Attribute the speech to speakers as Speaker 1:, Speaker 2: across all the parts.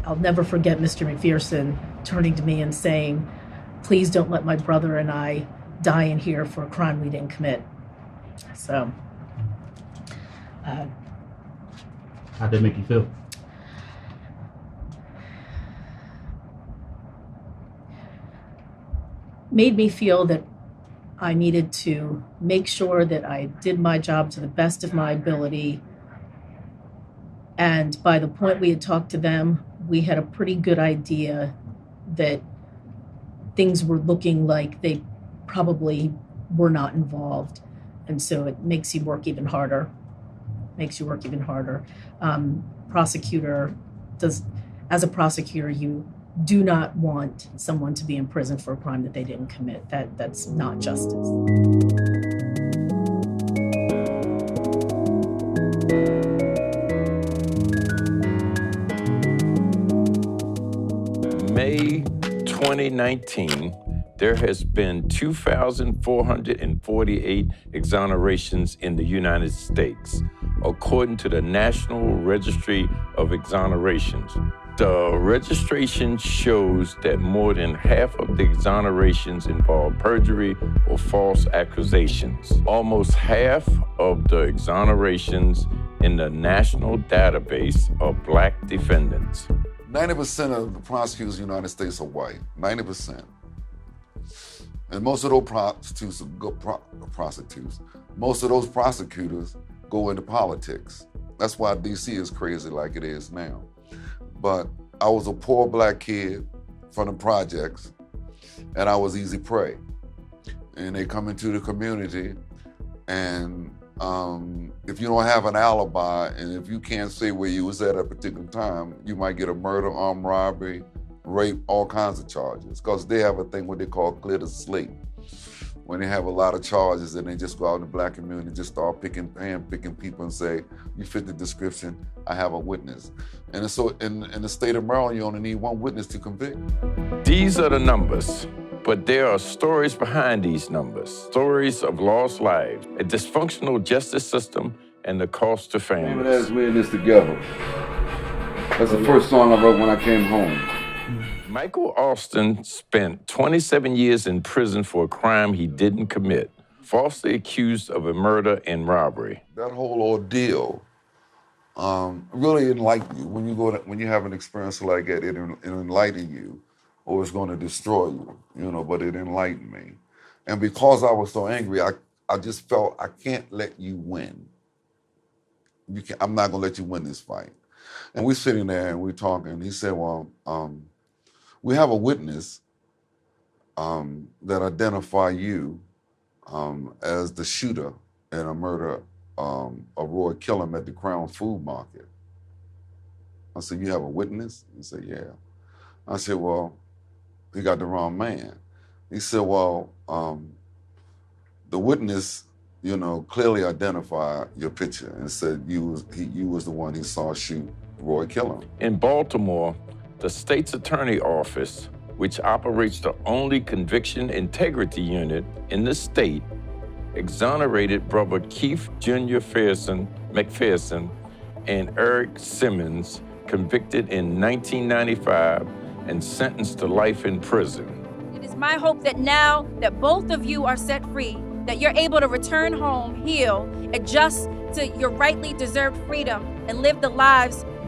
Speaker 1: I'll never forget Mr. McPherson turning to me and saying, "Please don't let my brother and I die in here for a crime we didn't commit." So,
Speaker 2: how'd that make you feel?
Speaker 1: Made me feel that I needed to make sure that I did my job to the best of my ability. And by the point we had talked to them, we had a pretty good idea that things were looking like they probably were not involved. And so it makes you work even harder. Prosecutor does, as a prosecutor, you do not want someone to be in prison for a crime that they didn't commit. That's not justice.
Speaker 3: May 2019, there has been 2,448 exonerations in the United States, according to the National Registry of Exonerations. The registration shows that more than half of the exonerations involve perjury or false accusations. Almost half of the exonerations in the national database are Black defendants.
Speaker 4: 90% of the prosecutors in the United States are white, 90%. And most of those prostitutes are good prostitutes. Most of those prosecutors go into politics. That's why DC is crazy like it is now. But I was a poor Black kid from the projects, and I was easy prey. And they come into the community, and if you don't have an alibi, and if you can't say where you was at a particular time, you might get a murder, armed robbery, rape, all kinds of charges. Because they have a thing what they call clear the slate. When they have a lot of charges and they just go out in the Black community and just start hand-picking people and say, you fit the description, I have a witness. And so in the state of Maryland, you only need one witness to convict.
Speaker 3: These are the numbers, but there are stories behind these numbers, stories of lost lives, a dysfunctional justice system, and the cost to families.
Speaker 4: As we're in this together. That's the first song I wrote when I came home.
Speaker 3: Michael Alston spent 27 years in prison for a crime he didn't commit, falsely accused of a murder and robbery.
Speaker 4: That whole ordeal really enlightened you. When you have an experience like that, it enlightened you, or it's going to destroy you, but it enlightened me. And because I was so angry, I just felt I can't let you win. I'm not going to let you win this fight. And we're sitting there and we're talking. He said, well, we have a witness that identify you as the shooter in a murder of Roy Killam at the Crown Food Market. I said, you have a witness? He said, yeah. I said, well, he got the wrong man. He said, well, the witness, clearly identified your picture and said you was the one he saw shoot Roy Killam.
Speaker 3: In Baltimore, the state's attorney office, which operates the only conviction integrity unit in the state, exonerated brother Keith Jr. McPherson and Eric Simmons, convicted in 1995 and sentenced to life in prison.
Speaker 5: It is my hope that now that both of you are set free, that you're able to return home, heal, adjust to your rightly deserved freedom, and live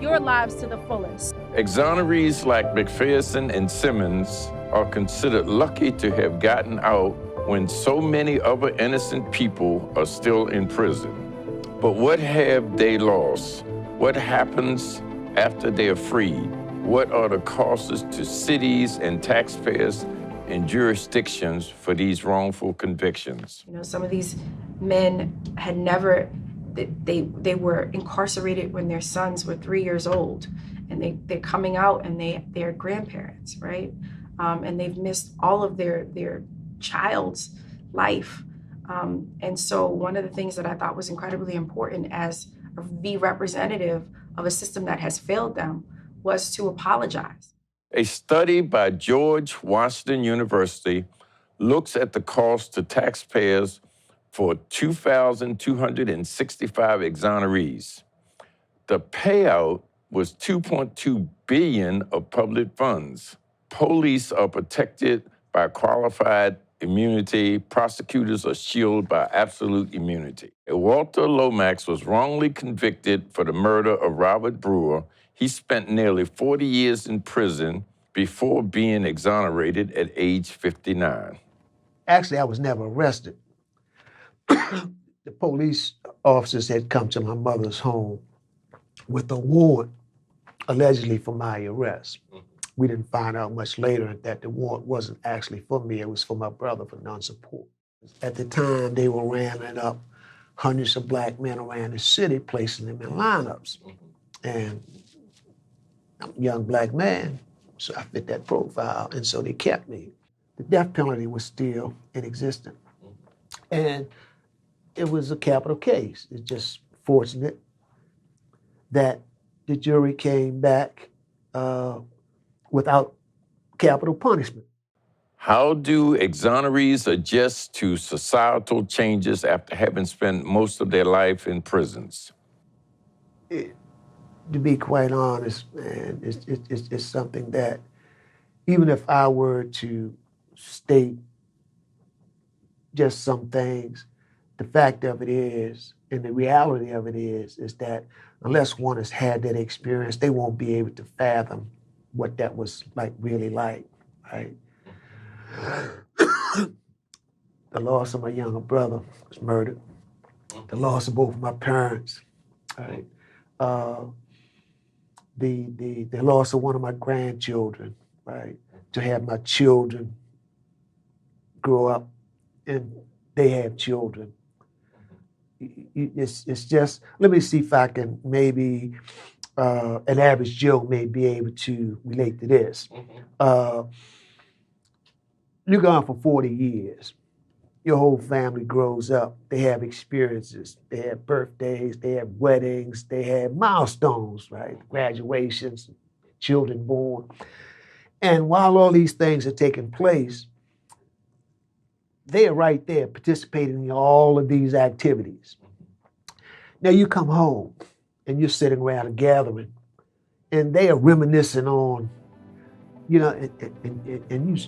Speaker 5: your lives to the fullest.
Speaker 3: Exonerees like McPherson and Simmons are considered lucky to have gotten out when so many other innocent people are still in prison. But what have they lost? What happens after they are freed? What are the costs to cities and taxpayers and jurisdictions for these wrongful convictions?
Speaker 6: Some of these men had never, they were incarcerated when their sons were 3 years old, and they're coming out and they're grandparents, right? And they've missed all of their child's life. And so one of the things that I thought was incredibly important as the representative of a system that has failed them was to apologize.
Speaker 3: A study by George Washington University looks at the cost to taxpayers for 2,265 exonerees. The payout was $2.2 billion of public funds. Police are protected by qualified immunity. Prosecutors are shielded by absolute immunity. Walter Lomax was wrongly convicted for the murder of Robert Brewer. He spent nearly 40 years in prison before being exonerated at age 59.
Speaker 7: Actually, I was never arrested. The police officers had come to my mother's home with a warrant allegedly for my arrest. We didn't find out much later that the warrant wasn't actually for me, it was for my brother for non-support. At the time, they were rounding up hundreds of black men around the city, placing them in lineups. And I'm a young black man, so I fit that profile, and so they kept me. The death penalty was still in existence. And it was a capital case. It's just fortunate that the jury came back without capital punishment.
Speaker 3: How do exonerees adjust to societal changes after having spent most of their life in prisons?
Speaker 7: To be quite honest, man, it's something that even if I were to state just some things, the fact of it is, and the reality of it is that unless one has had that experience, they won't be able to fathom what that was like, really like, right? The loss of my younger brother was murdered. The loss of both of my parents, right? The loss of one of my grandchildren, right? To have my children grow up and they have children. It's just, let me see if I can maybe, an average Joe may be able to relate to this. You're gone for 40 years. Your whole family grows up. They have experiences. They have birthdays. They have weddings. They have milestones, right? Graduations, children born. And while all these things are taking place, they are right there participating in all of these activities. Now you come home and you're sitting around a gathering and they are reminiscing on, you know, and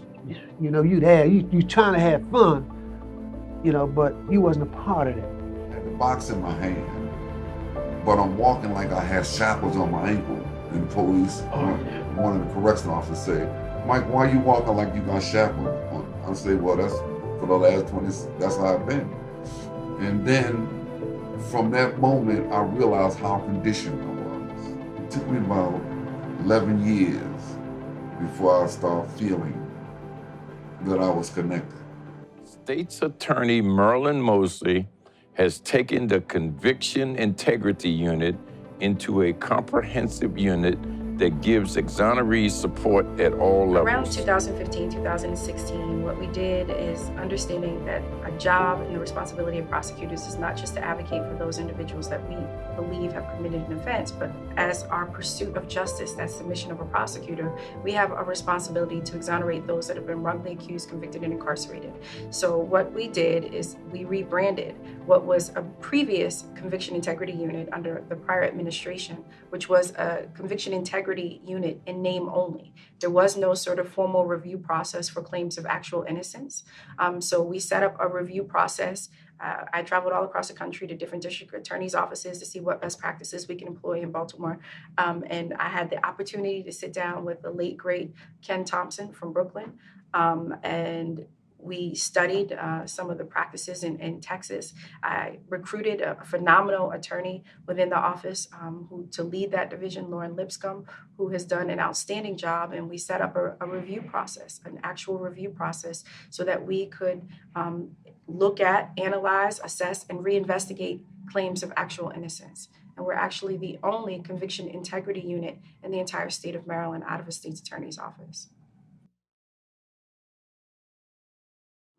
Speaker 7: you there, you trying to have fun, you know, but you wasn't a part of that.
Speaker 4: I had the box in my hand, but I'm walking like I had shackles on my ankle. And the police, one of the correctional officers say, "Mike, why are you walking like you got shackles on?" I say, "Well, that's for the last 20, that's how I've been." And then from that moment, I realized how conditioned I was. It took me about 11 years before I started feeling that I was connected.
Speaker 3: State's Attorney Marilyn Mosby has taken the Conviction Integrity Unit into a comprehensive unit that gives exonerees support at all levels.
Speaker 6: Around 2015, 2016, what we did is understanding that a job and the responsibility of prosecutors is not just to advocate for those individuals that we believe have committed an offense, but as our pursuit of justice, that's the mission of a prosecutor, we have a responsibility to exonerate those that have been wrongly accused, convicted, and incarcerated. So what we did is we rebranded what was a previous Conviction Integrity Unit under the prior administration, which was a Conviction Integrity Unit in name only. There was no sort of formal review process for claims of actual innocence. So we set up a review process. I traveled all across the country to different district attorneys' offices to see what best practices we can employ in Baltimore. And I had the opportunity to sit down with the late, great Ken Thompson from Brooklyn. And we studied some of the practices in Texas. I recruited a phenomenal attorney within the office to lead that division, Lauren Lipscomb, who has done an outstanding job. And we set up a review process, an actual review process, so that we could look at, analyze, assess, and reinvestigate claims of actual innocence. And we're actually the only Conviction Integrity Unit in the entire state of Maryland out of a state's attorney's office.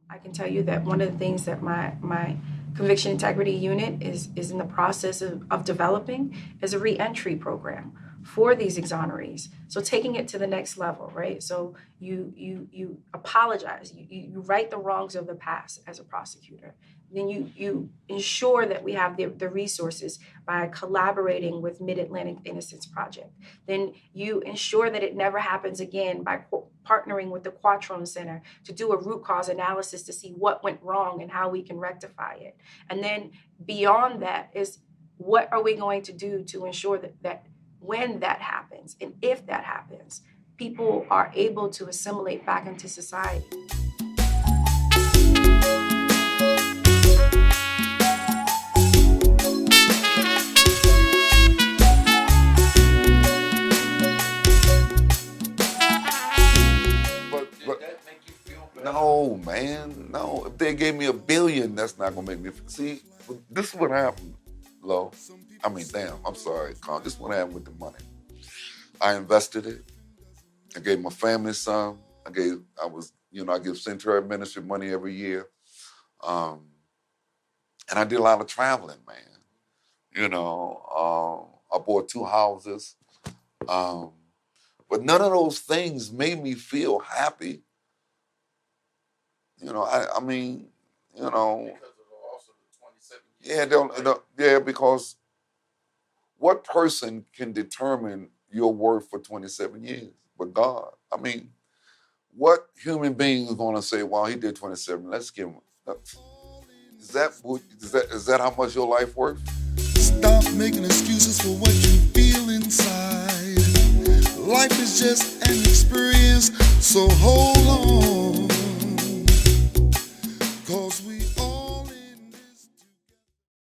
Speaker 6: I can tell you that one of the things that my Conviction Integrity Unit is in the process of developing is a reentry program for these exonerees. So taking it to the next level, right? So you apologize, you right the wrongs of the past as a prosecutor. Then you ensure that we have the resources by collaborating with Mid-Atlantic Innocence Project. Then you ensure that it never happens again by partnering with the Quattrone Center to do a root cause analysis to see what went wrong and how we can rectify it. And then beyond that is, what are we going to do to ensure that when that happens, and if that happens, people are able to assimilate back into society.
Speaker 4: No, man, no. If they gave me $1 billion, that's not gonna make me see. This is what happened, Lo. I mean, damn. I'm sorry, Con. This is what happened with the money. I invested it. I gave my family some. I give Central Ministry money every year, and I did a lot of traveling, man. I bought 2 houses, but none of those things made me feel happy. I mean, because of also the 27 years. Because what person can determine your worth for 27 years but God? I mean, what human being is going to say, "Well, he did 27. Let's give him." Is that how much your life worth?
Speaker 8: Stop making excuses for what you feel inside. Life is just an experience, so hold